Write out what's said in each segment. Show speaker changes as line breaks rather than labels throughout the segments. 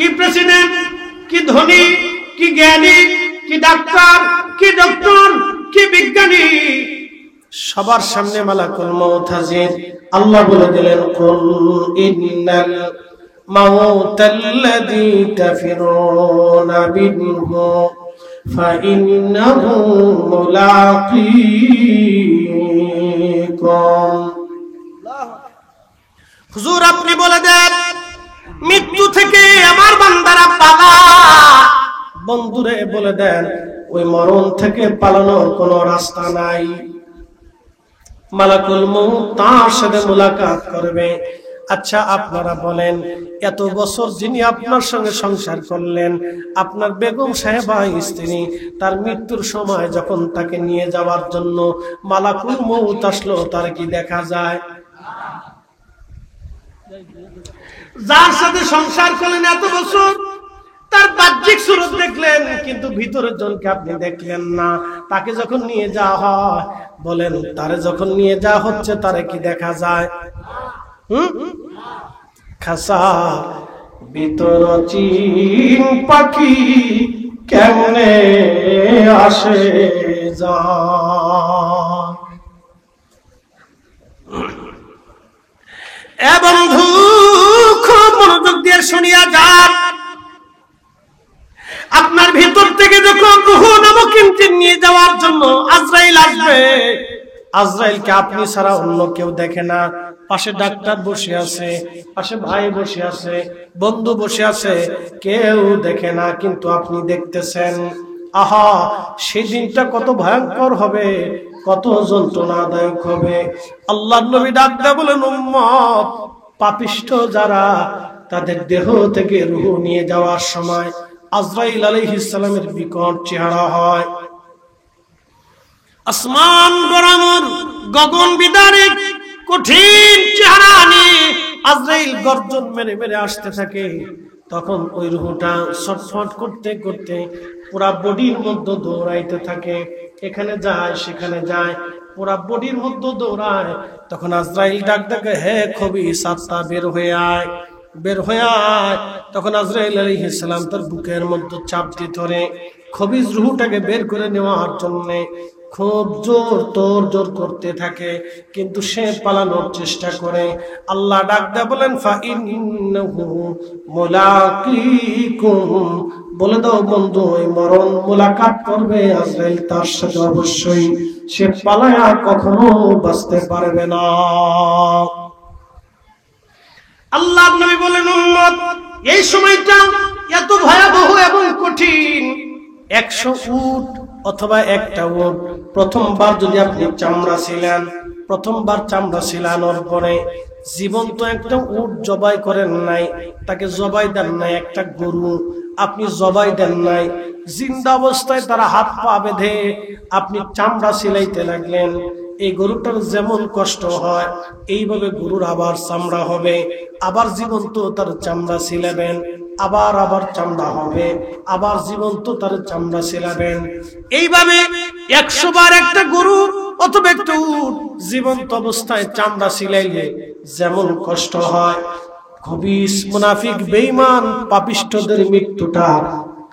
কি প্রেসিডেন্ট, কি ধনী, কি জ্ঞানী, কি ডাক্তার, কি ডক্টর, কি বিজ্ঞানী, সবার সামনে মালাকুল মউত হাজির। আল্লাহ বলে দিলেন, কুল ইন্নাল মাউতাল্লাযী তাফিরুনা মিনহু ফাইন্নাহু মুলাকীকুম। হুজুর আপনি বলে দেন, মৃত্যু থেকে আমার বান্দারা পালা। বন্ধুরে বলে দেন, ওই মরণ থেকে পালানোর কোনো রাস্তা নাই। মালাকুল মউত তার সাথে মুলাকাত করবে। আচ্ছা আপনারা বলেন, এত বছর যিনি আপনার সঙ্গে সংসার করলেন, আপনার বেগম সাহেবা স্ত্রী, তার মৃত্যুর সময় যখন তাকে নিয়ে যাওয়ার জন্য মালাকুল মউত আসলো, তার কি দেখা যায়? যার সাথে সংসার করলেন এত বছর, তার বাহ্যিক সুরত দেখলেন, কিন্তু ভিতরের জনকে আপনি দেখলেন না। তাকে যখন নিয়ে যাওয়া হয়, বলেন তারে যখন নিয়ে যাওয়া হচ্ছে, তারে কি দেখা যায়? খাসা ভিতর চিন পাখি কেমনে আসে যায়। এ বন্ধু, খুব মনোযোগ দিয়ে শুনিয়া যান। আপনার ভিতর থেকে যখন রূহ নামক ইঞ্জিন নিয়ে যাওয়ার জন্য আজরাইল আসবে, আজরাইলকে আপনি ছাড়া অন্য কেউ দেখে না। পাশে ডাক্তার বসে আছে, পাশে ভাই বসে আছে, বন্ধু বসে আছে, কেউ দেখে না, কিন্তু আপনি দেখতেছেন। আহা, সেই দিনটা কত ভয়ঙ্কর হবে, কত যন্ত্রণাদায়ক হবে। আল্লাহর নবী ডাক দেয়া বলেন, উম্মত পাপিষ্ঠ যারা, তাদের দেহ থেকে রূহ নিয়ে যাওয়ার সময় আজরাইল আলাইহিস সালামের বিকট চেহারা হয়। আসমান গরমর, গগন বিদারিক কঠিন চেহারা নিয়ে আজরাইল গর্জন মেরে মেরে আসতে থাকে। তখন ওই রূহটা ছটফট করতে করতে পুরা বডির মধ্যে দৌড়াইতে থাকে, এখানে যায় সেখানে যায়, পুরা বডির মধ্যে দৌড়ায়। তখন আজরাইল ডাক ডাকে, হে খবিস আত্মা, বের হয়ে আয়, বের হয়ে আয়। তখন আজরাইল আলাইহিস সালাম তার বুকের মধ্যে চাপ দিয়ে ধরে খবিস রূহটাকে বের করে নেওয়ার জন্য খুব জোর করতে থাকে, কিন্তু সে পালানোর চেষ্টা করে। আল্লাহ ডাক দেয়া বলেন, ফাইন্নাহু মুলাকীকুম, বলে দাও বন্ধু, ওই মরণ মুলাকাত করবে আজরাইল তার সাথে, অবশ্যই সে পালায়া কখনো বাঁচতে পারবে না। আল্লাহর নবী বলেন, উম্মত এই সময়টা এত ভয়াবহ এবং কঠিন। 100 উট অথবা একটা উট, প্রথমবার যদি আপনি চামড়া ছিলেন, প্রথমবার চামড়া ছিলানোর পরে জীবন্ত একটা উট জবাই করেন নাই, তাকে জবাই দেন নাই, একটা গরু আপনি জবাই দেন নাই, জিন্দা অবস্থায় তারা হাত পা বেঁধে আপনি চামড়া সিলাইতে লাগলেন। এই গরুটার যেমন কষ্ট হয়, এইভাবে গরুর আবার চামড়া হবে, আবার জীবন্ত তার চামড়া ছিলাবেন, আবার চামড়া হবে, আবার জীবন্ত তার চামড়া ছিলাবেন। এইভাবে 100 বার একটা গরু অথবা একটা উট জীবন্ত অবস্থায় চামড়া ছিলাইলে যেমন কষ্ট হয়, খবিস মুনাফিক বেঈমান পাপিষ্ঠদের মৃত্যুটা,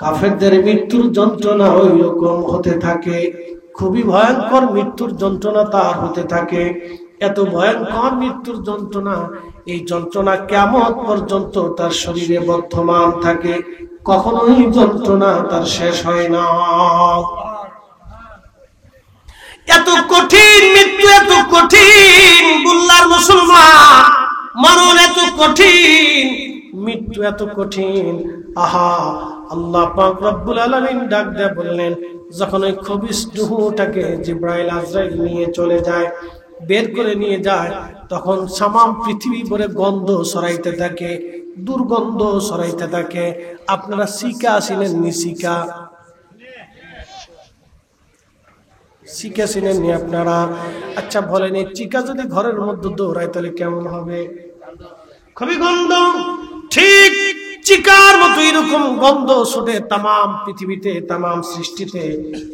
কাফেরদের মৃত্যুর যন্ত্রণা ওই রকম হতে থাকে। খুবই ভয়ঙ্কর মৃত্যুর যন্ত্রণা তার হতে থাকে। এত ভয়ঙ্কর মৃত্যুর যন্ত্রণা, এই যন্ত্রণা কিয়ামত পর্যন্ত তার শরীরে বর্তমান থাকে, কখনোই যন্ত্রণা তার শেষ হয় না। এত কঠিন মৃত্যু, এত কঠিন বুল্লার মুসলমান, মরণ এত কঠিন, মৃত্যু এত কঠিন। আহা, আল্লাহ পাক রব্বুল আলামিন ডাক দেয়া বললেন, যখন ওই খবিস রূহটাকে জিবরাইল আজরাইল নিয়ে চলে যায়, বের করে নিয়ে যায়, তখন সামাম পৃথিবী ভরে গন্ধ ছড়াইতে থাকে, দুর্গন্ধ ছড়াইতে থাকে। আপনারা সিকা ছিলেন নি? সিকা চিকা চিনেননি আপনারা? আচ্ছা বলেন, এই চিকা যদি ঘরের মধ্যে দৌড়ায় তাহলে কেমন হবে? খুবই গন্ধ। ঠিক চিকার মতো এরকম গন্ধ ছুটে তামাম পৃথিবীতে, তামাম সৃষ্টিতে।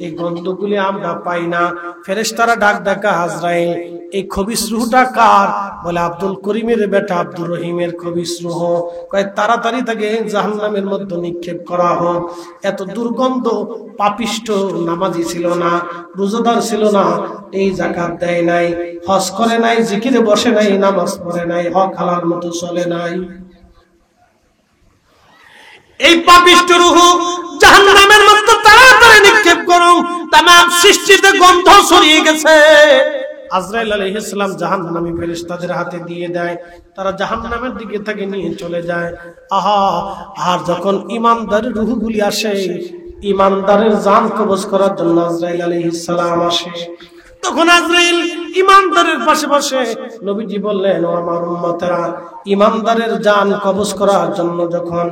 এই গন্ধগুলি আমরা পাই না। ফেরেশতারা ডাক ডাকা আজরাইল, এই খবিস রূহটা কার? বলে আব্দুল করিমের বেটা আব্দুর রহিমের খবিস রূহ। কয় তাড়াতাড়ি তাকে জাহান্নামের মধ্যে নিক্ষেপ করা হোক। এত দুর্গন্ধ, পাপিষ্ঠ, নামাজি ছিল না, রোজাদার ছিল না, এই যাকাত দেয় নাই, হজ করে নাই, জিকিরে বসে নাই, নামাজ পড়ে নাই, হক হালাল মতো চলে নাই। এই পাপিষ্ঠ রূহ জাহান্নামের মধ্যে তাড়াতাড়ি নিক্ষেপ করো। তামাম সৃষ্টিতে গন্ধ ছড়িয়ে গেছে। আজরাইল আলাইহিস সালাম জাহান্নামী ফেরেশতাদের হাতে দিয়ে দেয়, তারা জাহান্নামের দিকে তাকে নিয়ে চলে যায়। আহা, আর যখন ঈমানদারের রূহগুলি আসে, ঈমানদারের জান কবজ করার জন্য আজরাইল আলাইহিস সালাম আসে, তখন আজরাইল ঈমানদারের পাশে বসে নবীজি বললেন, ও আমার উম্মতেরা, ঈমানদারের জান কবজ করার জন্য যখন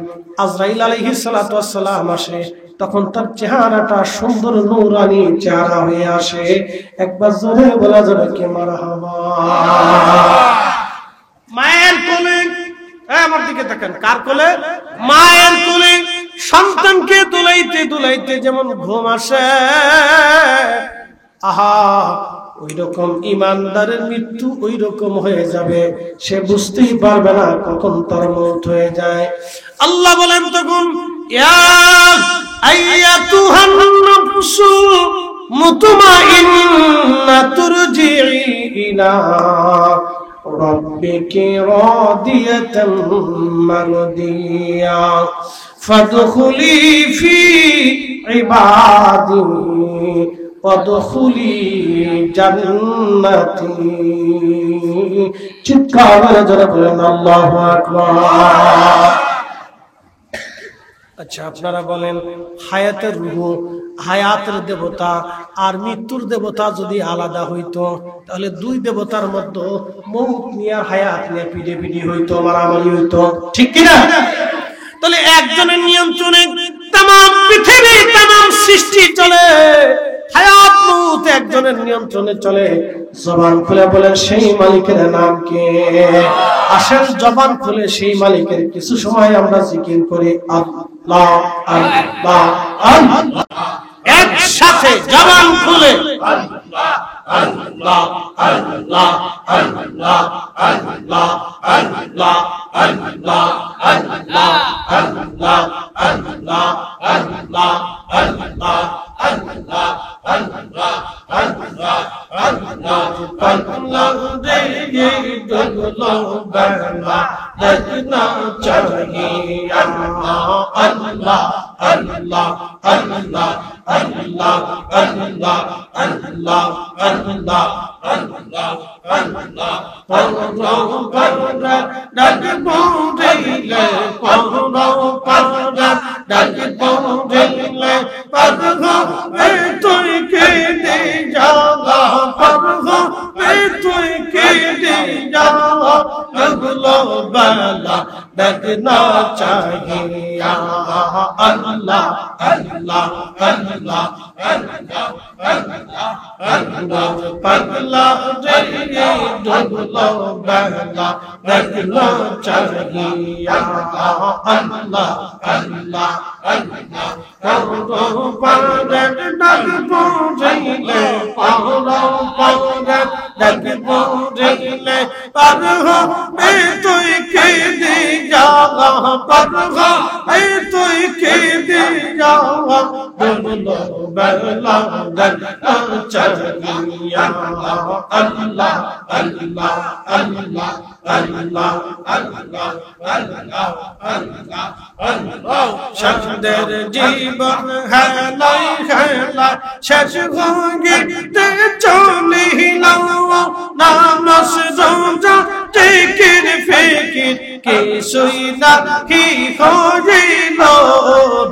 আজরাইল আলাইহিস সালাতু ওয়াস সালাম আসে, তখন তার চেহারাটা সুন্দর নূরানি চেহারা হয়ে আসে। একবার জোরে বলা যাবে কি মারহাবা। মায়ের কোলে, আমার দিকে তাকান, কার কোলে? মায়ের কোলে সন্তানকে দুলাইতে দুলাইতে যেমন ঘুম আসে, আহা, ওই রকম ঈমানদারের মৃত্যু ওই রকম হয়ে যাবে, সে বুঝতেই পারবে না কখন তার মওত হয়ে যায়। আল্লাহ বলেন তখন, ইয়া আইয়াতুহান নাফসু মুতমাইন্না তুরজিই ইলা রাব্বিকি রাদিয়াতাম মারদিয়া ফাদখুলি ফি ইবাদি ওয়াদখুলি জান্নাতি। চিৎকার করে জোরে বলেন আল্লাহু আকবার। আচ্ছা, আপনারা বলেন, হায়াতের রূহ, হায়াতের দেবতা আর মৃত্যুর দেবতা যদি আলাদা হইতো, তাহলে দুই দেবতার মধ্যে মৌত নিয়ে আর হায়াত নিয়ে পিড়ি হইতো, মারামারি হইতো, ঠিক কিনা? তাহলে একজনের নিয়ন্ত্রণে তামাম পৃথিবী, তামাম সৃষ্টি চলে, হায়াত মৌত একজনের নিয়ন্ত্রণে চলে। জবান খুলে বলেন, সেই মালিকের নাম কে? আসেন জবান খুলে সেই মালিকের কিছু সময় আমরা জিকির করি, আল্লাহ আল্লাহ আল্লাহ, একসাথে জবান খুলে আল্লাহ আল্লাহ আল্লাহ আল্লাহ আল্লাহ আল্লাহ আল্লাহ আল্লাহ আল্লাহ আল্লাহ আল্লাহ আল্লাহ আল্লাহ আল্লাহ আল্লাহ আল্লাহ আল্লাহ রে দুলো বাংলা দেখনা চাহি আল্লাহ আল্লাহ আল্লাহ আল্লাহ আল্লাহ আল্লাহ আল্লাহ আল্লাহ আল্লাহ আল্লাহ পরো পরো ডাক পৌঁছলে পরো পরো ডাক পৌঁছলে পরো এ তুই কে দে জালা পরো এ তুই কে দে জালা আগলো বালা দেখনা চাহিয়া আল্লাহ আল্লাহ আল্লাহ আল্লাহ আল্লাহ আল্লাহ পাগলা রে ডুবলো বালা দেখনা চাহিয়া আল্লাহ আল্লাহ আল্লাহ পরো পারে ডাক পৌঁছলে পরো পরো ডাক পৌঁছলে পরো এ তুই কে দে জালা পরো এ তুই কে দে জালা ডুবলো বালা দেখনা চাহিয়া আল্লাহ আল্লাহ আল্লাহ আল্লাহ আল্লাহ আল্লাহ আল্লাহ আল্লাহ। শব্দের জীবন হেলাই হেলাই শেষ হইতে চলিলাম, নামাজ রোজা জিকির ফিকির কিছুই নাহি হইল,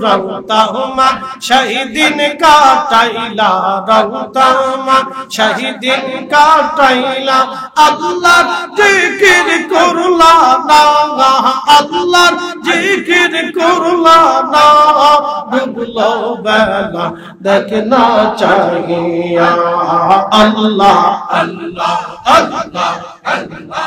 রংতামা শহীদিন কাটাইলা, রংতামা শহীদিন কাটাইলা, আল্লাহর জিকির করলা না, আল্লাহর জিকির করলা না, ডুবলো বেলা দেখনা চাহিয়া আল্লাহ আল্লাহ আল্লাহ আল্লাহ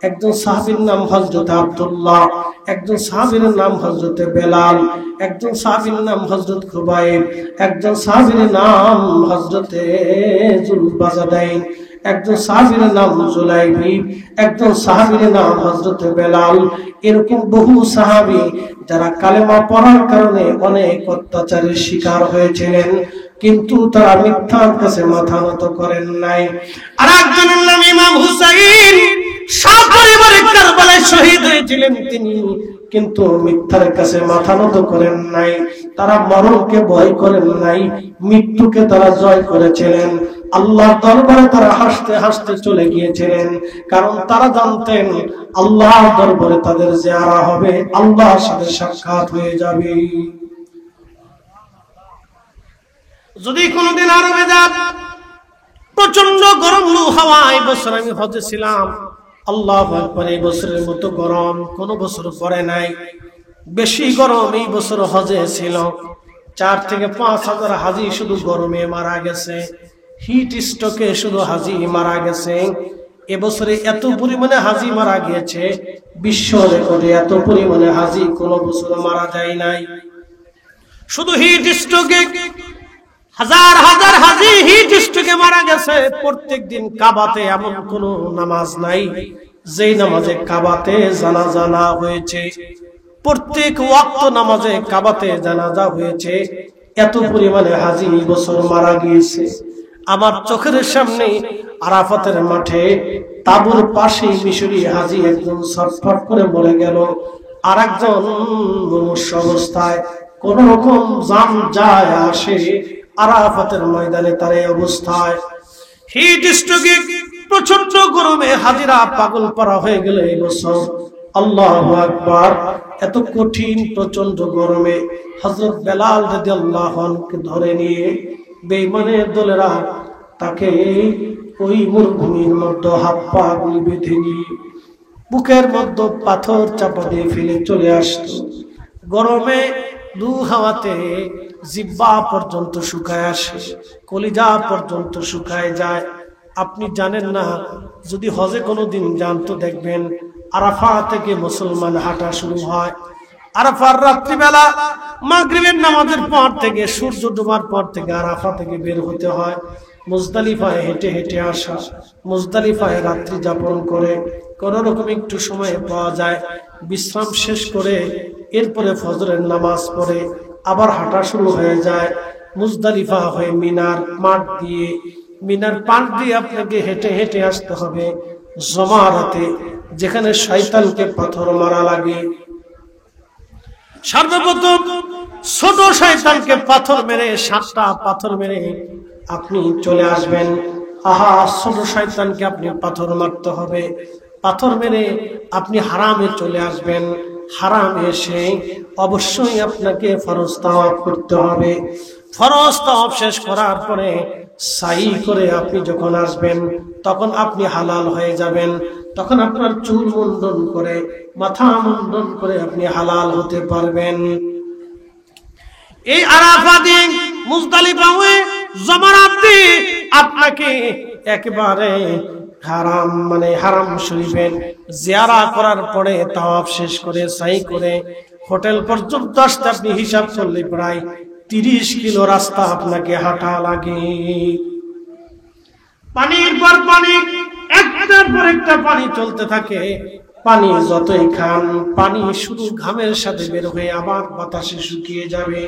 একজন সাহাবীর নাম হযরত আব্দুল্লাহ, একজন সাহাবীর নাম হযরত বেলাল, একজন সাহাবীর নাম হযরত খুবাইব, একজন সাহাবীর নাম হযরত যুলবাজাদাইন, একজন সাহাবীর নাম জুলাইবি, একজন সাহাবীর নাম হযরত বেলাল। এরকম বহু সাহাবী যারা কালেমা পড়ার কারণে অনেক অত্যাচারের শিকার হয়েছিলেন, কিন্তু তারা মিথ্যার কাছে মাথা নত করেন নাই। আর একজনের নাম ইমাম হুসাইন, সপরিবারে কারবালায় শহীদ হয়েছিলেন তিনি, কিন্তু মিথ্যার কাছে মাথা নত করেন নাই। তারা মরণকে ভয় করেন নাই, মৃত্যুকে তারা জয় করেছিলেন। আল্লাহর দরবারে তারা হাসতে হাসতে চলে গিয়েছিলেন, কারণ তারা জানতেন আল্লাহর দরবারে তাদের জিয়ারা হবে, আল্লাহর সাথে সাক্ষাৎ হয়ে যাবে। যদি কোনদিন আরবে যান, প্রচন্ড গরম লু হাওয়া, এই বছর আমি হজে ছিলাম, আল্লাহু আকবার, এই বছরের মতো গরম কোন বছর পড়ে নাই। বেশি গরম এই বছর হজে ছিল। 4 থেকে 5 হাজার হাজি শুধু গরমে মারা গেছে, হিট স্ট্রোকে শুধু হাজি মারা গেছে। এবছরে এত পরিমাণে হাজি মারা গিয়েছে, বিশ্ব রেকর্ডে এত পরিমাণে হাজি কোন বছর মারা যায় নাই। শুধু হিট স্ট্রোকে হাজার হাজার হাজি হিট স্ট্রোকে মারা গেছে। প্রত্যেক দিন কাবাতে এমন কোন নামাজ নাই যেই নামাজে কাবাতে জানাজা না হয়েছে। প্রত্যেক ওয়াক্ত নামাজে কাবাতে জানাজা হয়েছে। এত পরিমাণে হাজি এই বছর মারা গিয়েছে। আমার চোখের সামনে আরাফাতের মাঠে তাবুর পাশে মিশরি হাজি একজন ছটফট করে মরে গেল, আর একজন মুমূর্ষ অবস্থায় কোন রকম জান যায় আসে আরাফাতের ময়দানে তার এই অবস্থায়। হিট স্ট্রোকে প্রচন্ড গরমে হাজিরা পাগল পারা হয়ে গেল এই বছর। আল্লাহু আকবার। এত কঠিন প্রচন্ড গরমে হযরত বেলাল রাদিয়াল্লাহু আনহুকে ধরে নিয়ে বেঈমানের দলেরা তাকে ওই মরুভূমির মধ্যে হাত পা গুলি বেঁধে নিয়ে বুকের মধ্যে পাথর চাপা দিয়ে ফেলে চলে আসতো। গরমে লু হাওয়াতে জিহ্বা পর্যন্ত শুকায় আসে, কলিজা পর্যন্ত শুকায় যায়। আপনি জানেন না, যদি হজে কোনোদিন যান তো দেখবেন আরাফা থেকে মুসলমান হাঁটা শুরু হয়। আরাফার রাত্রিবেলা মাগরিবের নামাজের পর থেকে, সূর্য ডোবার পর থেকে আরাফা থেকে বের হতে হয়, মুজদালিফায় হেঁটে হেঁটে আসা, মুজদালিফায় রাত্রি যাপন করে কোন রকম একটু সময় পাওয়া যায়, বিশ্রাম শেষ করে এরপরে ফজরের নামাজ পড়ে আবার হাঁটা শুরু হয়ে যায়। মুজদালিফা হয়ে মিনার মাঠ দিয়ে, মিনার পাট দিয়ে আপনাকে হেঁটে হেঁটে আসতে হবে জমারাতে, যেখানে শয়তানকে পাথর মারা লাগে। সর্বপ্রথম ছোট শয়তানকে পাথর মেরে, 7টা পাথর মেরে আপনি চলে আসবেন। আহা, ছোট শয়তানকে আপনি পাথর মারতে হবে। পাথর মেরে আপনি হারামে চলে আসবেন। হারামে এসে অবশ্যই আপনাকে ফরজ তাওয়াফ করতে হবে। ফরজ তাওয়াফ শেষ করার পরে সাই করে আপনি যখন আসবেন, তখন আপনি হালাল হয়ে যাবেন। তখন আপনার চুল মুন্ডন করে, মাথা মুন্ডন করে আপনি হালাল হতে পারবেন। এই আরাফা দিন মুজদালিফা হয়ে জমারাত দিয়ে আপনাকে একেবারে হারাম মানে হারাম শরীফের জিয়ারা করার পরে তাওয়াফ শেষ করে সাই করে হোটেল পর্যন্ত আসতে আপনি হিসাব করলে প্রায় 30 কিলো রাস্তা আপনাকে হাঁটা লাগে। পানির পর পানি, একটার পর একটা পানি চলতে থাকে। পানি যতই খান, পানি শুধু ঘামের সাথে বের হয়ে আবার বাতাসে শুকিয়ে যাবে।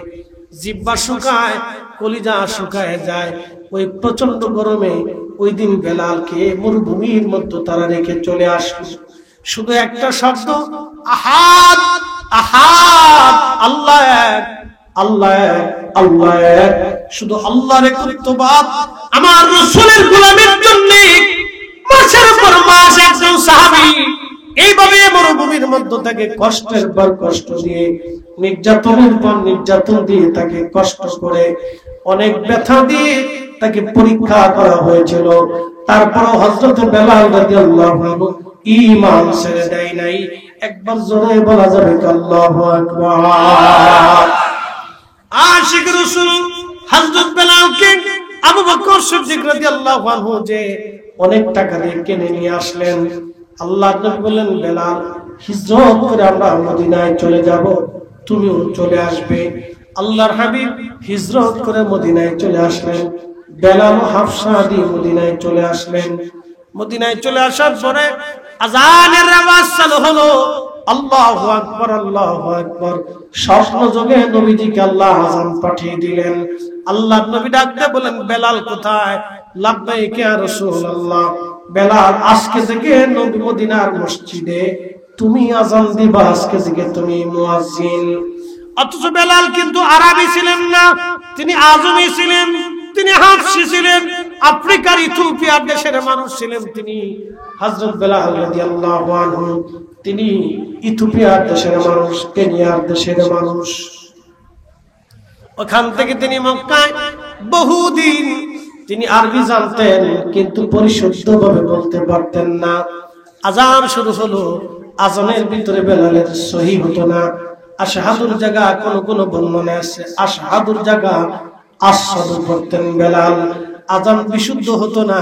জিহ্বা শুকায়, কলিজা শুকায় যায়। ওই প্রচন্ড গরমে ওই দিন বেলালকে মরুভূমির মধ্যে তারা রেখে চলে আসলো। শুধু একটা শব্দ, আহাদ আহাদ, আল্লাহ এক, আল্লাহ এক, আল্লাহ এক। শুধু আল্লাহর একত্ববাদ আমার রাসূলের গোলামের জন্য মাসের পর মাস একজন সাহাবী এইভাবে মরুভূমির মধ্যে তাকে কষ্টের পর কষ্ট দিয়ে, নির্যাতনের পর নির্যাতন দিয়ে, তাকে কষ্ট করে অনেক ব্যথা দিয়ে তাকে পরীক্ষা করা হয়েছিল। তারপর হযরত বেলাল রাদিয়াল্লাহু আনহু ঈমান ছেড়ে দেয় নাই। একবার জোরে বলা যাবে আল্লাহু আকবার। আশিক রাসূল হযরত বেলালকে আবু বকর সিদ্দিক রাদিয়াল্লাহু আনহু যে অনেক টাকা দিয়ে কিনে নিয়ে আসলেন। আল্লাহর নবী বললেন, বেলাল হিজরত করে আমরা মদিনায় চলে যাব, তুমিও চলে আসবে। আল্লাহর হাবিব হিজরত করে মদিনায় চলে আসলেন। বেলাল ও হাফসা দিয়ে মদিনায় চলে আসলেন। মদিনায় চলে আসার পরে আযানের আওয়াজ চালু হলো, আল্লাহু আকবার, আল্লাহু আকবার। স্বপ্ন যোগে নবীজিকে আল্লাহ আযান পাঠিয়ে দিলেন। আল্লাহর নবী ডাকতে বলেন, বেলাল কোথায়? লাব্বাইক ইয়া রাসূলুল্লাহ। বেলাল, আজকে থেকে নবী মদিনার মসজিদে তুমি আযান দিবা, আজকে থেকে তুমি মুয়াজ্জিন। অথচ বেলাল কিন্তু আরবি ছিলেন না, তিনি আজমি ছিলেন, তিনি হাবশী ছিলেন, আফ্রিকার ইথিওপিয়ার দেশের মানুষ ছিলেন। তিনি হযরত বেলাল রাদিয়াল্লাহু আনহু, তিনি ইথিওপিয়ার দেশের মানুষ, কেনিয়ার দেশের মানুষ। ওখান থেকে তিনি মক্কায় বহুদিন তিনি আরবি জানতেন, কিন্তু পরিশুদ্ধভাবে বলতে পারতেন না। আযান শুরু হলো, আযানের ভিতরে বেলালের সহি হতো না। আশহাদুর জায়গা কোন বর্ণনা আছে আশহাদুর জায়গা আশহাদু পড়তেন বেলাল। আযান বিশুদ্ধ হতো না,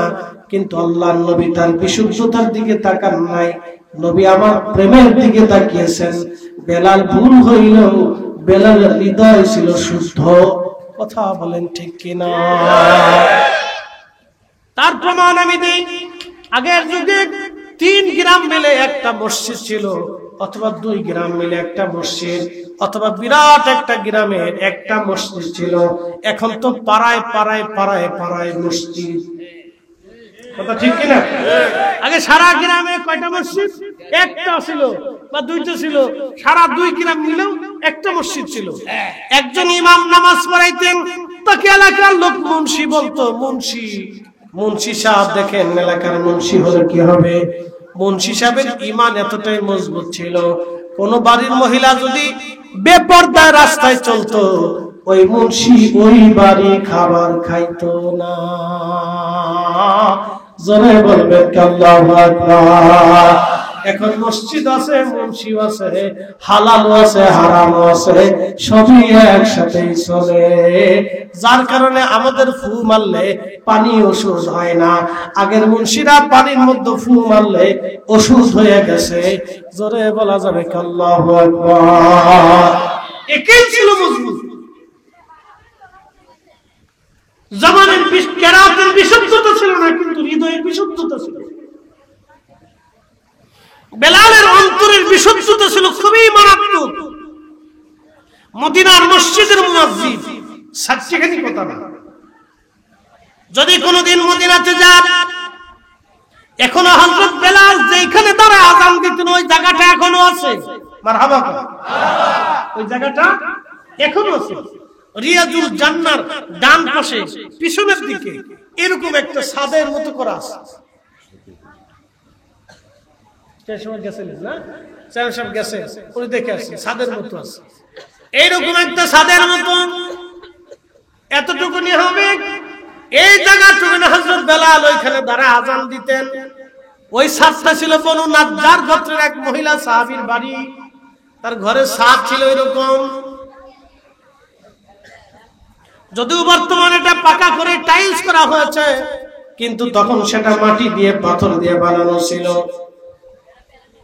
কিন্তু আল্লাহর নবী তার বিশুদ্ধতার দিকে তাকান নাই, নবী আমার প্রেমের দিকে তাকিয়েছেন। বেলাল ভুল হইলেও বেলালের হৃদয় ছিল শুদ্ধ। কথা বলেন ঠিক কিনা? তার প্রমাণ আমি দেই। আগের যুগে 3 গ্রাম মিলে একটা মসজিদ ছিল, অথবা 2 গ্রাম মিলে একটা মসজিদ, অথবা বিরাট একটা গ্রামের একটা মসজিদ ছিল। এখন তো পাড়ায় পাড়ায় পাড়ায় পাড়ায় মসজিদ। কথা ঠিক কিনা? আগে সারা গ্রামে কয়টা মসজিদ? একটা ছিল বা 2টা ছিল। সারা 2 গ্রাম মিলেও একটা মসজিদ ছিল। একজন ইমাম নামাজ পড়াইতেন, তাকে এলাকার লোক মুন্সি বলতো। মুন্সি সাহেব, দেখেন এলাকার মুন্সি হলে কি হবে? মুন্সি সাহেবের ঈমান এতটাই মজবুত ছিল, কোন বাড়ির মহিলা যদি বেপরদায় রাস্তায় চলতো, ওই মুন্সি ওই বাড়ি খাবার খাইতো না। জোরে বলবেন আল্লাহু আকবার। এখন মসজিদ আছে, মুন্সি আছে, হালাল আছে, হারাম আছে, সবই একসাথে চলে। যার কারণে আমাদের ফু মারলে পানি ওষুধ হয় না। আগের মুন্সিরা পানির মধ্যে ফু মারলে ওষুধ হয়ে গেছে। জোরে বলা যাবে আল্লাহু আকবার। একই ছিল মজবুত। জামানের কেরাতের বিশুদ্ধতা ছিল না, কিন্তু হৃদয়ের বিশুদ্ধতা ছিল। বেলালের অন্তরের বিশুদ্ধতা ছিল খুবই মারাত্মক। মদিনার মসজিদের মুয়াজ্জিন, সাচ্চিখানি কথা না। যদি কোনদিন মদিনাতে যান, এখনো হযরত বেলাল যেখানে দাঁড়ায় আযান দিতেন, ওই জায়গাটা এখনো আছে। মারহাবা। ওই জায়গাটা এখনো আছে। রিয়াজুল জান্নার ডান পাশে পিছনের দিকে এরকম একটা ছাদের মতো করা আছে। এইরকম একটা ছাদের মতো এতটুকুনি হবে। এই জায়গাটুকু হযরত বেলাল ওইখানে দাঁড়ায় আযান দিতেন। ওই ছাদটা ছিল বনু নাজ্জার গোত্রের এক মহিলা সাহাবীর বাড়ি। তার ঘরের ছাদ ছিল এরকম। যদিও বর্তমানে এটা পাকা করে টাইলস করা হয়েছে, কিন্তু তখন সেটা মাটি দিয়ে পাথর দিয়ে বানানো ছিল।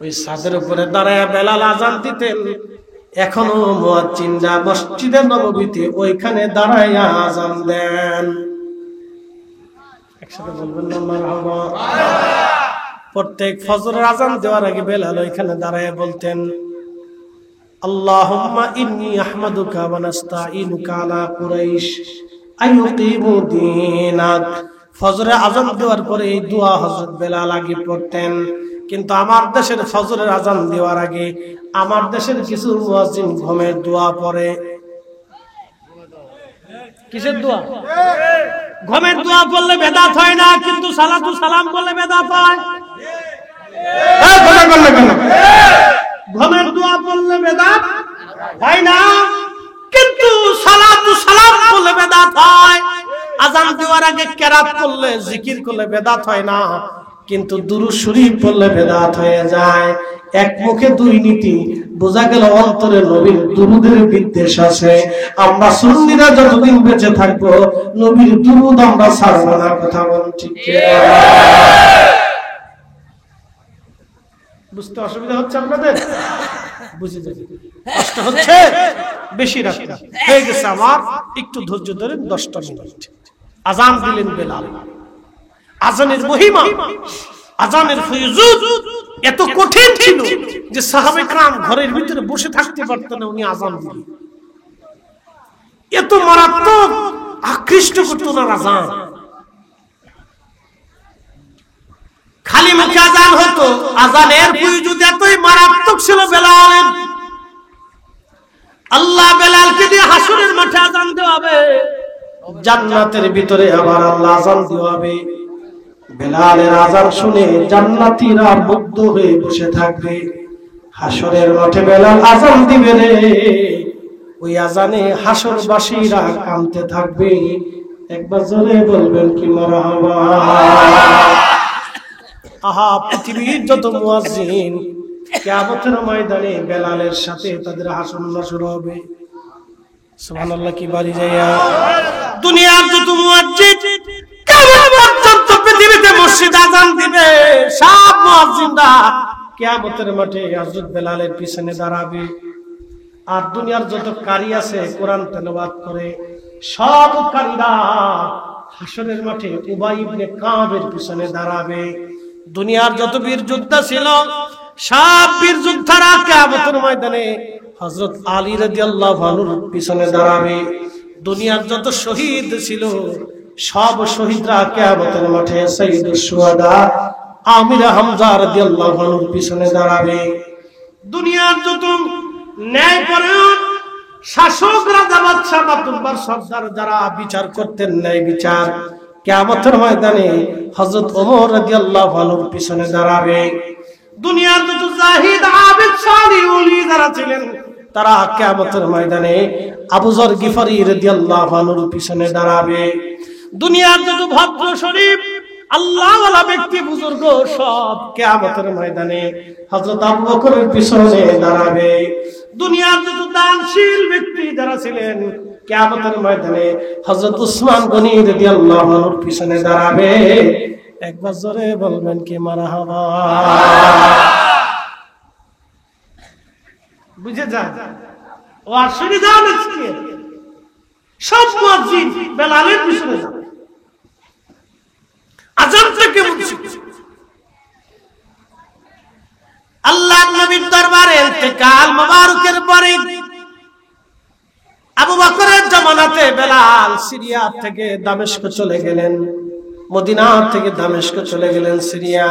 ওই ছাদের উপরে দাঁড়ায় বেলাল আযান দিতেন। এখনো মুয়াজ্জিনরা মসজিদে নববীতে ওইখানে দাঁড়ায় আযান দেন। একসাথে বলবেন না মারহাবা। প্রত্যেক ফজরের আযান দেওয়ার আগে বেলাল ওইখানে দাঁড়ায় বলতেন, আল্লাহুম্মা ইন্নী আহমাদুকা ওয়া নাস্তাঈনুকা আলা কুরাইশ আইয়ুকিমু দীনাক। ফজরে আযান দেওয়ার পরে এই দোয়া হযরত বেলাল আগে পড়তেন। কিন্তু আমার দেশের ফজরের আযান দেওয়ার আগে আমার দেশের কিছু মুয়াজ্জিন ঘুমের দোয়া পড়ে। কিসের দোয়া? ঘুমের দোয়া পড়লে বেদাত হয় না, কিন্তু সালাতু সালাম বললে বেদাত হয়। ঘুমের দোয়া পড়লে বেদাত হয় না, কিন্তু সালাতু সালাম বললে বেদাত হয়। আযান দেওয়ার আগে কেরাত পড়লে, জিকির করলে বেদাত হয় না, কিন্তু দুরূদ শরীফ পড়লে বেদাত হয়ে যায়। এক মুখে 2 নীতি। বোঝা গেল অন্তরে নবীর দুরূদের বিদ্বেষ আছে। আমরা সুন্নিরা যতদিন বেঁচে থাকবো, নবীর দুরূদ আমরা ছাড়বো না। কথা বল ঠিক কিনা? বুঝতে অসুবিধা হচ্ছে আপনাদের? বুঝে যাবে, কষ্ট হচ্ছে বেশি রাত হয়ে গেছে আমার, একটু ধৈর্য ধরেন 10টা মিনিট। আজান দিলেন বেলাল। আজানের মহিমা, আজানের ফয়জুদ এত কঠিন ছিল যে সাহাবে کرام ঘরের ভিতরে বসে থাকতে পারতেন না, উনি আজান দিলেন। এত মারাত্মক আকৃষ্ট করত ওনার আজান। খালি মুখে আজান হতো, আজানের ফয়জুদ এতই মারাত্মক ছিল বেলালের। আল্লাহ বেলালকে দিয়ে হাসরের মাঠে আজান দেওয়াবে, জান্নাতের ভিতরে আবার আল্লাহ আজান দেওয়াবে। বেলালের আজান শুনে জান্নাতীরা মুগ্ধ হয়ে বসে থাকবে। হাসরের মাঠে বেলাল আজান দিবে রে, ওই আজানে হাসরবাসীরা কাঁদতে থাকবে। একবার জোরে বলবেন কি মারহাবা। আহা, পৃথিবীর যত মুয়াজ্জিন কিয়ামতের ময়দানে বেলালের সাথে তাদের হাসর নাসর হবে। সুবহানাল্লাহ কি বাড়ি যাইয়া। দুনিয়ার যত মুয়াজ্জিন কিয়ামত পর্যন্ত পৃথিবীতে মসজিদ আজান দিবে, সব মুয়াজ্জিনরা কিয়ামতের মাঠে হযরত বেলালের পিছনে দাঁড়াবে। আর দুনিয়ার যত কারি আছে কোরআন তেলাওয়াত করে, সব কারীরা হাসরের মাঠে উবাই ইবনে কাবের পিছনে দাঁড়াবে। দুনিয়ার যত বীর যোদ্ধা ছিল সব বীর যোদ্ধারা কিয়ামতের ময়দানে হযরত আলী রাদিয়াল্লাহু আনহুর পিছনে দাঁড়াবে। দুনিয়ার যত শহীদ ছিল সব শহীদরা কিয়ামতের মাঠে সাইয়্যিদুশ শুহাদা আমির হামজা রাদিয়াল্লাহু আনহুর পিছনে দাঁড়াবে। দুনিয়ার যত ন্যায়পরায়ণ শাসক, রাজা, বাদশা, মাতব্বর, সরদার যারা বিচার করতেন ন্যায় বিচার, কিয়ামতের ময়দানে হযরত ওমর রাদিয়াল্লাহু আনহুর পিছনে দাঁড়াবে। দুনিয়ার যত জাহিদ, আবিদ, সালিহ, ওলি যারা ছিলেন তারা কিয়ামতের ময়দানে আবু যর গিফারি রাদিয়াল্লাহু আনহুর পিছনে দাঁড়াবে। দুনিয়ার যত ভদ্র শরীফ আল্লাহওয়ালা ব্যক্তি বুজুর্গ সব কিয়ামতের ময়দানে হযরত আবু বকরের পিছনে দাঁড়াবে। দুনিয়ার যত দানশীল ব্যক্তি যারা ছিলেন কিয়ামতের ময়দানে হযরত উসমান গনি রাদিয়াল্লাহু আনহুর পিছনে দাঁড়াবে। একবার জোরে বলবেন কি মারহাবা। বুঝে যান ও আর শুনে যান, সব মুয়াজ্জিন বেলালের পিছনে যাবে। আজানটা কেমন ছিল? আল্লাহর নবীর দরবারে ইন্তেকাল মোবারকের পরে আবু বকরের জামানাতে বেলাল সিরিয়া থেকে দামেস্ক চলে গেলেন, মদিনা থেকে দামেস্ক চলে গেলেন সিরিয়া।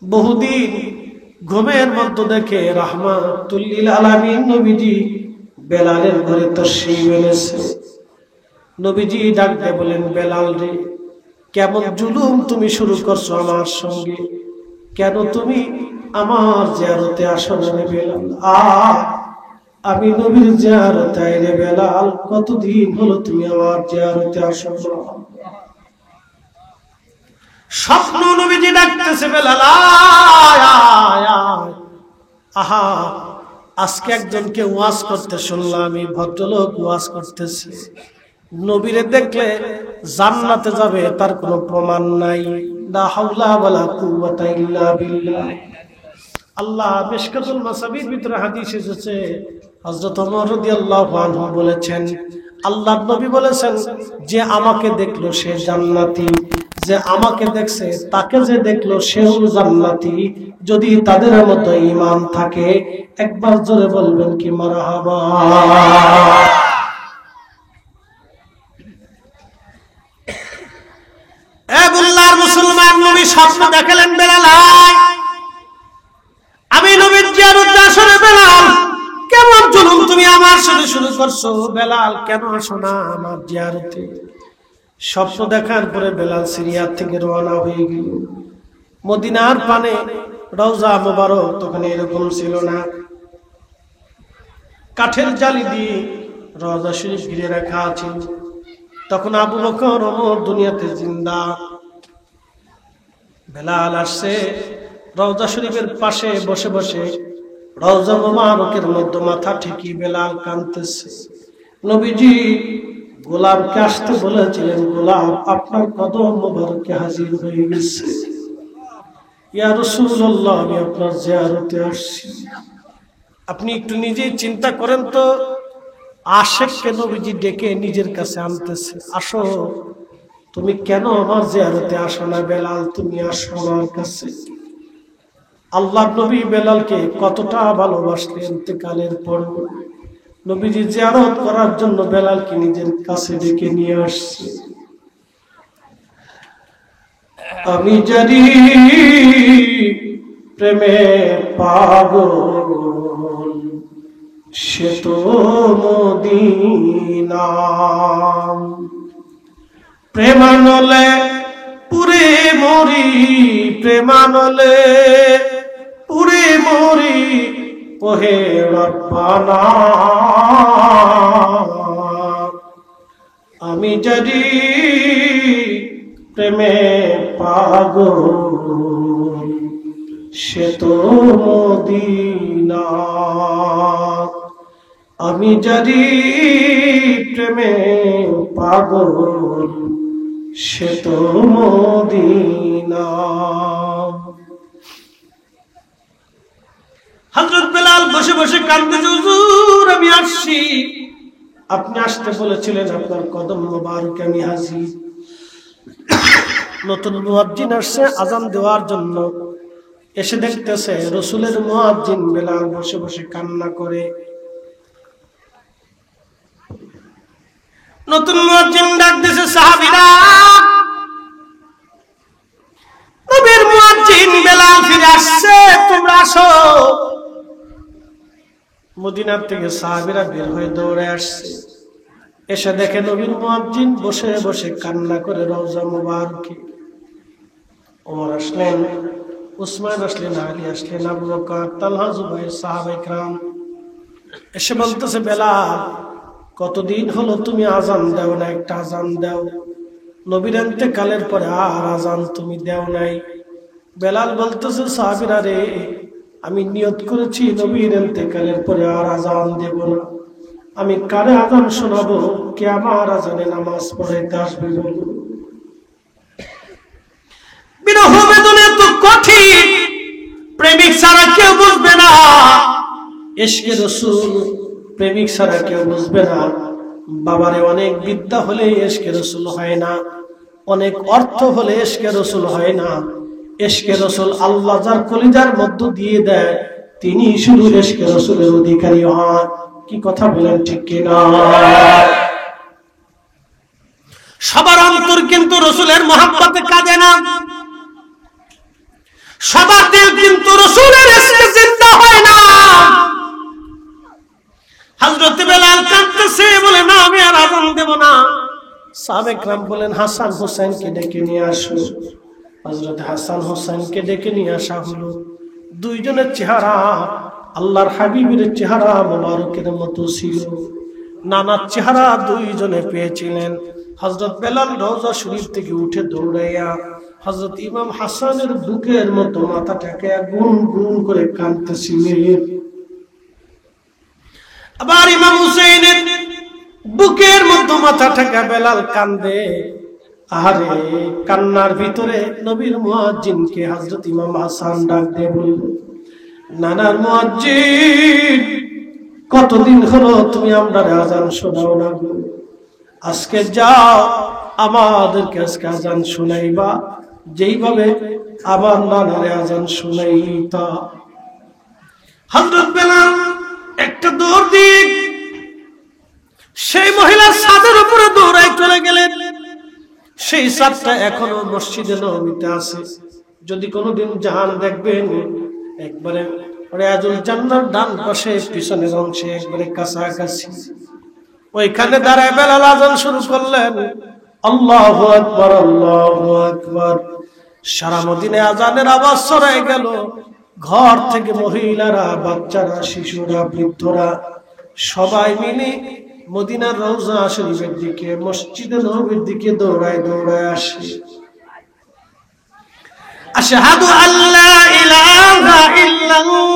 বহুদিন ঘুমের মধ্যে দেখে রাহমাতুল লিল আলামিন নবীজি বেলালের ঘরে তশরীফ এনেছে। নবীজি ডাক দিয়ে বলেন, বেলাল রে, কেমন জুলুম তুমি শুরু করছো আমার সঙ্গে, কেন তুমি আমার জিয়ারতে আসো না রে বেলাল? আমি নবীর জিয়ারতে আই রে বেলাল, কতদিন হলো তুমি আমার জিয়ারতে আসো না? স্বপ্ন নবীজি ডাকতেছে, বেলাল আহা, আজকে একজনকে ওয়াজ করতে শুনলাম, আমি ভদ্রলোক ওয়াজ করতেছে, নবীরে দেখলে জান্নাতে যাবে তার কোনো প্রমাণ নাই। লা হাওলা ওয়ালা কুওয়াতা ইল্লা বিল্লাহ। আল্লাহ মিশকাতুল মাসাবির ভিতরে হাদিস এসেছে, হযরত ওমর রাদিয়াল্লাহু আনহু বলেছেন, আল্লাহর নবী বলেছেন, যে আমাকে দেখলো সে জান্নাতি, যে আমাকে দেখছে তাকে যে দেখলো সেও জান্নাতি, যদি তাদের মতো ঈমান থাকে। একবার জোরে বলবেন কি মারহাবা। আল্লাহর মুসলমান নবী স্বপ্ন দেখালেন, বেলাল আমি নবীর জিয়ারতে আসরে, বেলাল কেমন জুলুম তুমি আমার সাথে শুরু করছো, বেলাল কেন আসো না আমার জিয়ারতে? স্বপ্ন দেখার পরে বেলাল সিরিয়া থেকে রওনা হয়ে গেল। মদিনার পানে রওজা মোবারক তখন এরকম ছিল না, কাঠের জালি দিয়ে রওজা শরীফ ঘিরে রাখা ছিল। তখন আবু বকর ওমর দুনিয়াতে জিন্দা। বেলাল আসছে রওজা শরীফের পাশে বসে বসে, রওজা মোবারকের মধ্যে মাথা ঠেকি বেলাল কাঁদতেছে। নবীজি গোলামকে আসতে বলেছিলেন, গোলাম আপনার কদম মোবারকে হাজির হয়ে গেছে। ইয়া রাসূলুল্লাহ, আমি আপনার জিয়ারতে আসছি। আপনি একটু নিজেই চিন্তা করেন তো, আশেককে নবীজি ডেকে নিজের কাছে আনতেছে, আসো তুমি কেন আমার জিয়ারতে আসো না? বেলাল, তুমি আসো আমার কাছে। আল্লাহর নবী বেলালকে কতটা ভালোবাসলেন, ইন্তেকালের পর নবীজি জিয়ারত করার জন্য বেলালকে নিজের কাছে ডেকে নিয়ে আসছে। আমি জানি প্রেমে পাগল, সে তো মদিনা। প্রেমানলে পুরে মরি, প্রেমানলে পুরে মরি, ওহে রব্বানা। আমি জানি প্রেমে পাগল, সে তো মদিনা। আমি জানি প্রেমে পাগল, সে তো মদিনা। হযরত বেলাল বসে বসে কাঁদতেছে, হুজুর আমি আসছি, আপনি আসতে বলেছিলেন, আপনার কদম মোবারকে আমি হাজির। নতুন মুয়াজ্জিন আসছে আযান দেওয়ার জন্য, এসে দেখতেছে রাসূলের মুয়াজ্জিন বেলাল বসে বসে কান্না করে। নতুন মুয়াজ্জিন ডাক দিয়েছে, সাহাবীরা, নবীর মুয়াজ্জিন বেলাল ফিরে আসছে, তোমরা আসো। মদিনার থেকে সাহাবীরা বের হয়ে দৌড়ে আসছে, এসে দেখে নবীর মুয়াজ্জিন বসে বসে কান্না করে রওজা মুবারকে। ওমর আসলেন, উসমান আসলেন, আলী আসলেন, আবু বকর, তালহা, জুবাইর, সাহাবায়ে কেরাম এসে বলতেছে, বেলাল কতদিন হলো তুমি আজান দাও না, একটা আজান দাও। নবীর ইন্তেকালের পরে আর আজান তুমি দাও নাই। বেলাল বলতেছে, সাহাবীরা রে, আমি নিয়ত করেছি নবীর ইন্তেকালের পরে আর আজান দেব না। আমি কারে আজান শোনাবো? কে আমার আজানে নামাজ পড়াইতে আসবে? বলো। বিরহ বেদনা তো কঠিন, প্রেমিক ছাড়া কেউ বুঝবে না। ইশকে রাসূল প্রেমিক ছাড়া কেউ বুঝবে না। বাবারে, অনেক বিদ্যা হলে ইশকে রাসূল হয় না, অনেক অর্থ হলে ইশকে রাসূল হয় না। ইশকে রাসূল আল্লাহ যার কলিজার মধ্য দিয়ে দেয়, তিনি শুধু ইশকে রাসূলের অধিকারী হন। কি কথা বলেন, ঠিক কিনা? সবার অন্তর কিন্তু রাসূলের মহব্বতে কাঁদে না, সবার দিল কিন্তু রাসূলের ইশকে জিন্দা হয় না। হযরত বেলাল কাঁদতেছে, বলে না আমি আর আযান দেব না। সাহাবায়ে কেরাম বলেন, হাসান হোসেনকে ডেকে নিয়ে আসো। হযরত হাসান হোসেনকে ডেকে নিয়ে আসা হলো। দুইজনের চেহারা আল্লাহর হাবিবের চেহারা মোবারকের মতো ছিল। নানা চেহারা দুইজনে পেয়েছিলেন। হযরত বেলাল রওজা শরীফ থেকে উঠে দৌড়াইয়া হযরত ইমাম হাসানের বুকের মতো মাথাটাকে গুন গুন করে কাঁদতেছিলেন। আবার ইমাম হুসাইনের বুকের মধ্যে মাথাটাকে বেলাল কান্দে। আরে কান্নার ভিতরে নবীর মুয়াজ্জিনকে হযরত ইমাম হাসান ডাক দিয়ে বলল, নানার মুয়াজ্জিন, কতদিন হলো তুমি আমরারে আযান শোনাও না গো। আজকে যাও, আমাদেরকে আজকে আযান শোনাইবা, যেইভাবে আবার নানারে আযান শোনাইতা। হযরত বেলাল একটা দৌড় দিয়ে সেই মহিলার ছাদের উপরে দৌড়াই চলে গেলেন। সেই ছাদটা এখনো মসজিদে নববীতে আছে। যদি কোনোদিন জাহান দেখবেন, একবারে রিয়াজুল জান্নার ডান পাশে পিছনের অংশে একবারে কাছাকাছি। ওইখানে দাঁড়ায় বেলাল আযান শুরু করলেন, আল্লাহু আকবার, আল্লাহু আকবার। সারা মদিনায় আযানের আওয়াজ ছড়ায় গেল। ঘর থেকে মহিলারা, বাচ্চারা, শিশুরা, বৃদ্ধরা সবাই মিলে মদিনার রওজা শরীফের দিকে, মসজিদে নববীর দিকে দৌড়ায় দৌড়ায় আসে। আশহাদু আল্লা ইলাহা ইল্লাল্লাহ।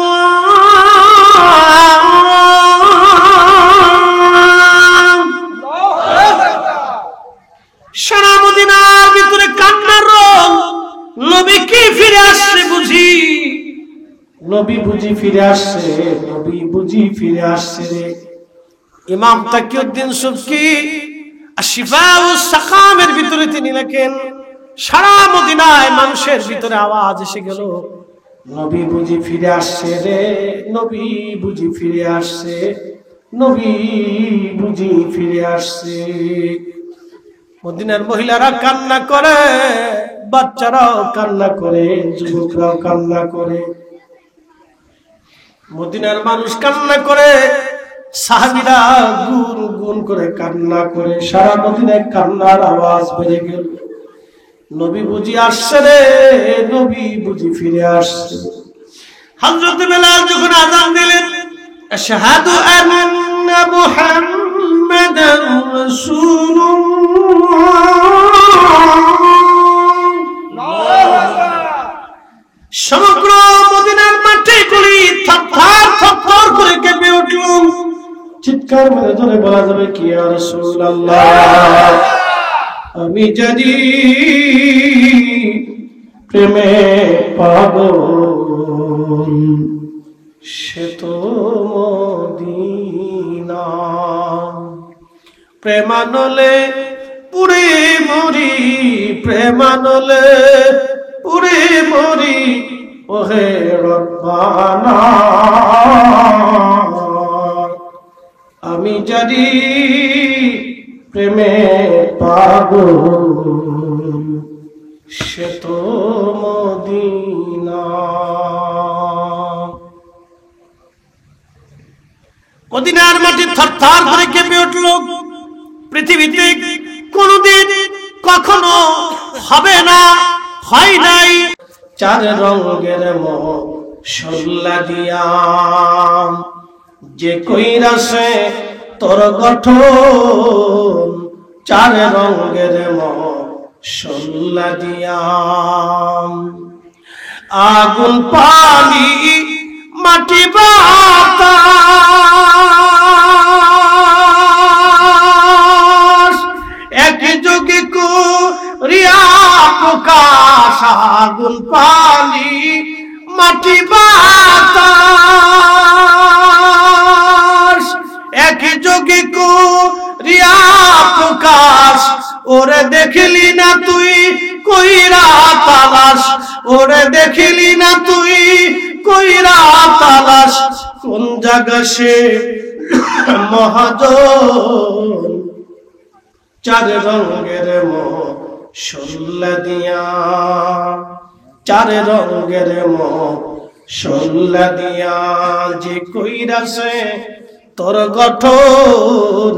সারা মদিনার ভিতরে কান্নার রোল। নবী কি ফিরে আসছে বুঝি? নবী বুঝি ফিরে আসছে, নবী বুঝি ফিরে আসছে রে। ইমাম তাকিউদ্দিন সুবকি আশিফাউস সাকামের ভিতরে তিনি লেখেন, সারা মদিনায় মানুষের ভিতরে আওয়াজ এসে গেল, নবী বুঝি ফিরে আসছে রে, নবী বুঝি ফিরে আসছে, নবী বুঝি ফিরে আসছে। মদিনার মহিলারা কান্না করে, বাচ্চারাও কান্না করে, যুবকরাও কান্না করে, মদিনার মানুষ কান্না করে, সাহাবীরা গুন গুন করে কান্না করে, সারা মদিনায় কান্নার আওয়াজ বেড়ে গেল, নবী বুঝি আসছে রে, নবী বুঝি ফিরে আসছে। হযরত বেলাল যখন আযান দিলেন, আশহাদু আন্না মুহাম্মাদার রাসূলুল্লাহ, সমগ্র মদিনার মাটি গুলি থরথর থরথর করে কেঁপে উঠল। চিৎকার মেরে ধরে বলা যাবে কি, ইয়া রাসূলুল্লাহ, আমি জানি প্রেমে পাগল, সে তো মদিনা, প্রেমানলে পুরে মরি, প্রেমানলে পুরে মরি, ওহে রব্বানা, আমি জানি প্রেমে পাগল, সে তো মদিনা। মদিনার মাটি থরথর করে কেঁপে উঠল। পৃথিবীতে কোনদিন কখনো হবে না, হয় নাই, চার রঙের মশলা দিয়া যে কইরাছে তোর গঠন, চার রঙের মশলা দিয়া, আগুন পানি মাটি বাতাস একযোগে করিয়া প্রকাশ, আগুন পানি মাটি বাতাস একযোগে করিয়া প্রকাশ, ওরে দেখলি না তুই কইরা তালাশ, ওরে দেখলি না তুই কইরা তালাশ, কোন জায়গা সে মহাজন, চার রঙের মশলা দিয়া, চার রঙের মশলা দিয়া যে কইরাছে তোর গঠন,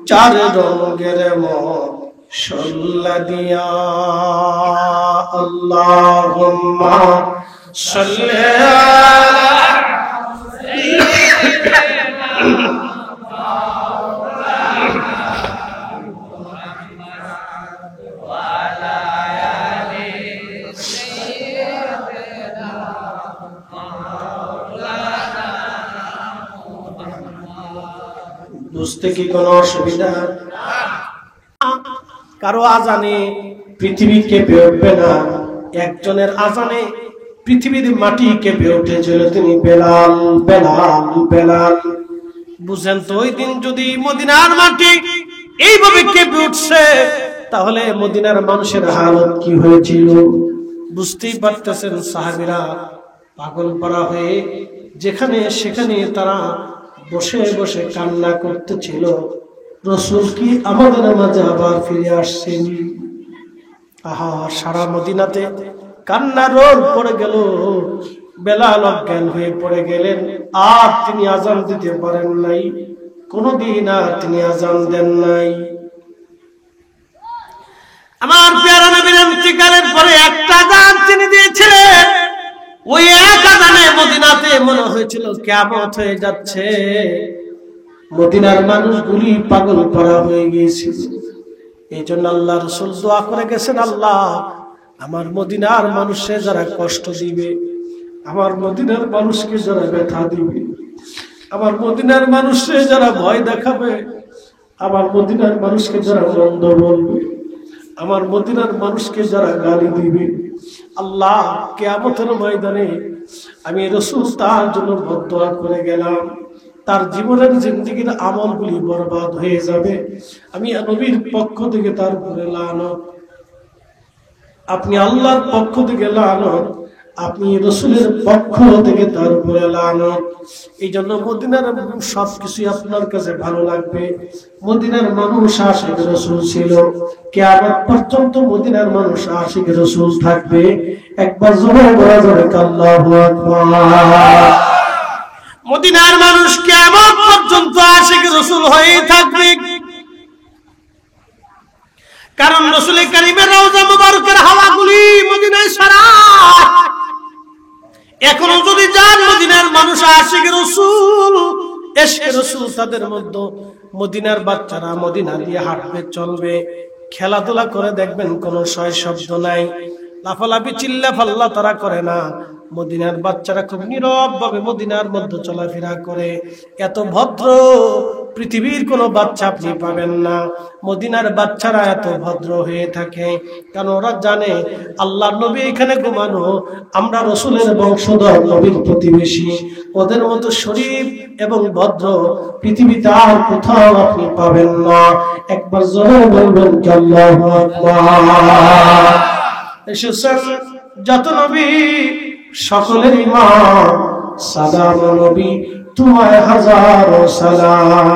চার রঙের মশলা দিয়া। আল্লাহুম্মা সাল্লি আলা বুঝতে কি কোনো অসুবিধা? কারো আজানে পৃথিবী কেঁপে উঠবে না, একজনের আজানে পৃথিবীর মাটি কেঁপে উঠেছিল, তিনি বেলাল। বেলাল বেলাল বুঝেন তো, ওই দিন যদি মদিনার মাটি এইভাবে কেঁপে উঠছে, তাহলে মদিনার মানুষের হালত কি হয়েছিল বুঝতেই পারতেছেন। সাহাবীরা পাগল পারা হয়ে যেখানে সেখানে তারা বসে বসে কান্না করতেছিল, রাসূল কি আমাদের মাঝে আবার ফিরে আসছেন? আহা, সারা মদিনাতে কান্না রোল পড়ে গেল। বেলাল অজ্ঞান হয়ে পড়ে গেলেন, আর তিনি আজান দিতে পারেন নাই, কোনদিন আর তিনি আজান দেন নাই। আমার প্যারা নবীর ইন্তিকালের পরে একটা আজান তিনি দিয়েছিলেন, ওই এক আজানে মদিনাতে মনে হয়েছিল কিয়ামত হয়ে যাচ্ছে। মদিনার মানুষগুলি পাগল করা হয়ে গিয়েছিল। এই জন্য আল্লাহ রাসূল দোয়া করে গেছেন, আল্লাহ আমার মদিনার মানুষে যারা কষ্ট দিবে, আমার মদিনার মানুষকে যারা ব্যথা দিবে, আমার মদিনার মানুষে যারা ভয় দেখাবে, আমার মদিনার মানুষকে যারা মন্দ বলবে, আমার মদিনার মানুষকে যারা গালি দিবে, আল্লাহ কিয়ামতের ময়দানে আমি রাসূল তার জন্য বদদোয়া করে গেলাম, তার জীবনের জিন্দেগীর আমলগুলি বরবাদ হয়ে যাবে, আমি নবীর পক্ষ থেকে তার উপরে লানত, আপনি আল্লাহর পক্ষ থেকে লানত, আপনি রাসূলের পক্ষ থেকে তার উপরে লানত। এই জন্য মদিনার সবকিছু আপনার কাছে ভালো লাগবে। মদিনার মানুষ আশিক রাসূল ছিল, কিয়ামত পর্যন্ত মদিনার মানুষ আশিক রাসূল থাকবে। একবার জোরে বলা যাবে আল্লাহু আকবার। মদিনার মানুষ কিয়ামত পর্যন্ত আশিক রাসূল হয়ে থাকবে, কারণ রাসূল কারীমের রওজা মুবারকের হাওয়াগুলি মদিনায় সারা। এখনো যদি যান মদিনার মানুষ আশিক রাসূল, ইশকে রাসূল তাদের মধ্যে, মদিনার বাচ্চারা মদিনা দিয়ে হাঁটবে, চলবে, খেলাধুলা করে দেখবেন কোনো শয় শব্দ নাই, লাফালাফি চিল্লাফাল্লা তারা করে না। মদিনার বাচ্চারা খুব নীরব ভাবে মদিনার মধ্যে চলাফেরা করে। এত ভদ্র পৃথিবীর কোনো বাচ্চা আপনি পাবেন না। মদিনার বাচ্চারা এত ভদ্র হয়ে থাকে কারণ ওরা জানে আল্লাহর নবী এখানে ঘুমানো, আমরা রাসূলের বংশধর, নবীর প্রতিবেশী। ওদের মতো শরীফ এবং ভদ্র পৃথিবীতে আর কোথাও আপনি পাবেন না। একবার জোরে বলবেন আল্লাহু আকবার। এসেছেন যত নবী সকলের ইমাম, সালাম নবী তোমায় হাজারো সালাম।